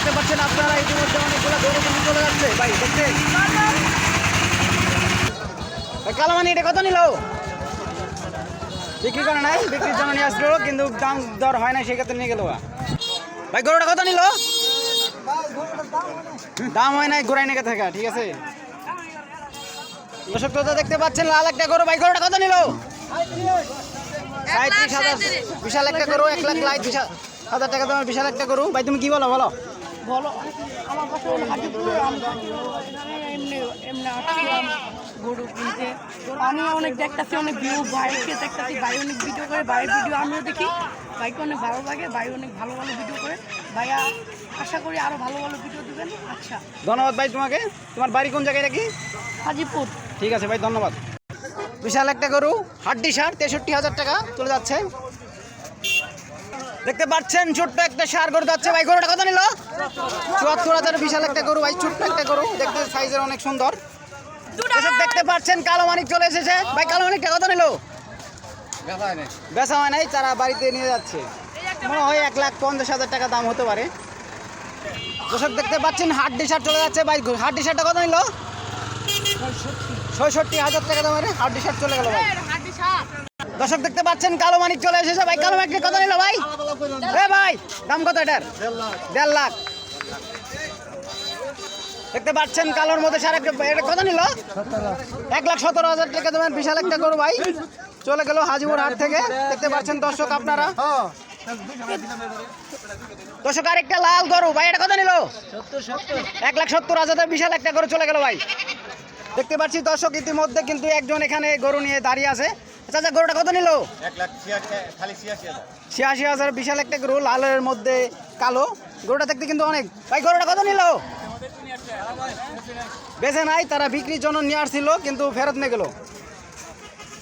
দেখতে পাচ্ছেন আপনারা ইতিমধ্যে অনেকগুলো গরু কিন্তু চলে যাচ্ছে ভাই দেখতে। কালামানি এটা কত নিল? বিক্রি করে নাই, বিক্রির জন্য নিয়ে আসলো কিন্তু দাম দর হয় না, সেক্ষেত্রে নিয়ে গেল। ভাই গরুটা কত নিল? দাম হয় নাই, ঘোরাই নেগে থাকা। ঠিক আছে দর্শক তো দেখতে পাচ্ছেন লাল একটা গরু। ভাই গরুটা কত নিল? 37,000। বিশাল একটা গরু, 1,20,000 টাকা তোমার বিশাল একটা গরু। ভাই তুমি কি বলো বলো বলো। আমার কাছে হাজিপুর এমনি এমনি আসলাম গরু কিনতে। আমি অনেক দেখতেছি, অনেক ভিউ ভাইকে দেখতেছি, ভাই অনেক ভিডিও করে, ভাইয়ের ভিডিও আমিও দেখি, ভাইকে অনেক ভালো লাগে, ভাই অনেক ভালো ভালো ভিডিও করে। ভাইয়া আশা করি আরও ভালো ভালো ভিডিও দেবেন। আচ্ছা ধন্যবাদ ভাই তোমাকে। তোমার বাড়ি কোন জায়গায় নাকি? হাজিপুর। ঠিক আছে ভাই ধন্যবাদ। বিশাল একটা গরু, হাড্ডি সার, 63,000 টাকা চলে যাচ্ছে। দেখতে পাচ্ছেন ছোট্ট একটা সার গরু যাচ্ছে। ভাই গরুটা কত নিল? 74,000। বিশাল একটা গরু ভাই, ছোট্ট একটা গরু, দেখতে সাইজের অনেক সুন্দর। দেখতে পাচ্ছেন কালো মানিক চলে এসেছে। ভাই কালো মানিকটা কত নিল? বেচা হয় নাই, তারা বাড়িতে নিয়ে যাচ্ছে। মনে হয় 1,50,000 টাকা দাম হতে পারে। দর্শক দেখতে পাচ্ছেন হাড্ডি সার চলে যাচ্ছে। ভাই হাড্ডি সারটা কত নিল? 66,000 টাকা দামের হাড্ডি সার চলে গেল ভাই। দর্শক দেখতে পাচ্ছেন কালো মানিক চলে এসেছে। ভাই কালো মানিক কত নিল ভাই? এ ভাই দাম কত এটার? 1.5 লাখ। দেখতে পাচ্ছেন কালোর মধ্যে সার একটা, এটা কত নিল? 1,17,000 টাকা দামের বিশাল একটা গরু ভাই চলে গেল হাজিপুর হাট থেকে। দেখতে পাচ্ছেন দর্শক আপনারা। দর্শক আরেকটা লাল গরু ভাই, এটা কত নিল? 1,70,000 বিশাল একটা গরু চলে গেল ভাই। দেখতে পাচ্ছি দর্শক ইতিমধ্যে কিন্তু একজন এখানে গরু নিয়ে দাঁড়িয়ে আছে। আচ্ছা গরুটা কত নিল? 86,000 বিশাল একটা গরু, লালের মধ্যে কালো। গরুটা দেখতে কিন্তু অনেক। ভাই গরুটা কত নিল? বেচে নাই, তারা বিক্রির জন্য নিয়ে আসছিল কিন্তু ফেরত নিয়ে গেল,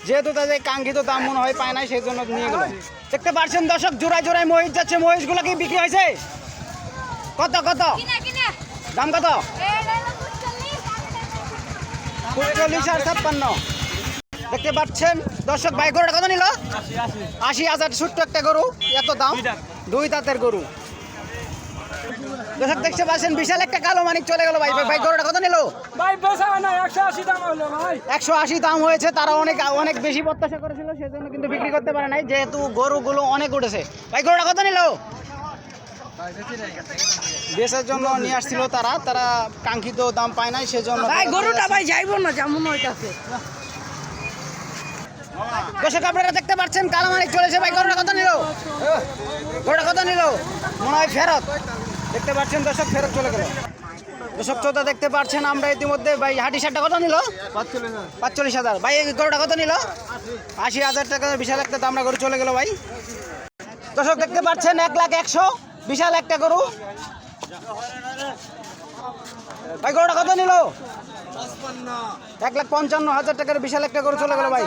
যেহেতু তাদের কাঙ্ক্ষিত দাম মনে হয় পায় নাই, সেই জন্য নিয়ে গেল। দেখতে পাচ্ছেন দর্শক জোড়ায় জোড়ায় মহিষ যাচ্ছে। মহিষগুলো কি বিক্রি হয়েছে? কত কত দাম? কত? 45 আর 56। দেখতে পাচ্ছেন দর্শক ভাই গরুটা কত নিল? 80,000। ছোট্ট একটা গরু, এত দাম? 2 দাঁতের গরু। দর্শক দেখতে পাচ্ছেন বিশাল একটা কালো মানিক চলে গেল ভাই। ভাই গরুটা কত নিল? ভাই বেচা হয় না, 180 দাম হলো ভাই। 180 দাম হয়েছে। তারা অনেক বেশি প্রত্যাশা করেছিল, সেজন্য কিন্তু বিক্রি করতে পারে নাই, যেহেতু গরুগুলো অনেক উঠেছে। ভাই গরুটা কত নিল? বেচার জন্য নিয়ে আসছিল তারা কাঙ্ক্ষিত দাম পায় নাই, সেজন্য। ভাই গরুটা ভাই যাইব না, যেমন হইতাছে। দর্শক আপনারা দেখতে পাচ্ছেন কালো মানিক চলেছে। ভাই গরুটা কত নিল? গরুটা কত নিল? মনে হয় ফেরত। দেখতে পাচ্ছেন দর্শক ফেরত চলে গেল। দর্শক শ্রোতা দেখতে পাচ্ছেন আমরা ইতিমধ্যে। ভাই হাড্ডি সারটা কত নিল? 45,000। ভাই এই গরুটা কত নিল? 80,000 টাকা বিশাল একটা দাম গরু চলে গেল ভাই। দর্শক দেখতে পাচ্ছেন 1,100,000 বিশাল একটা গরু। ভাই গরুটা কত নিল? 1,55,000 টাকার বিশাল একটা গরু চলে গেল ভাই।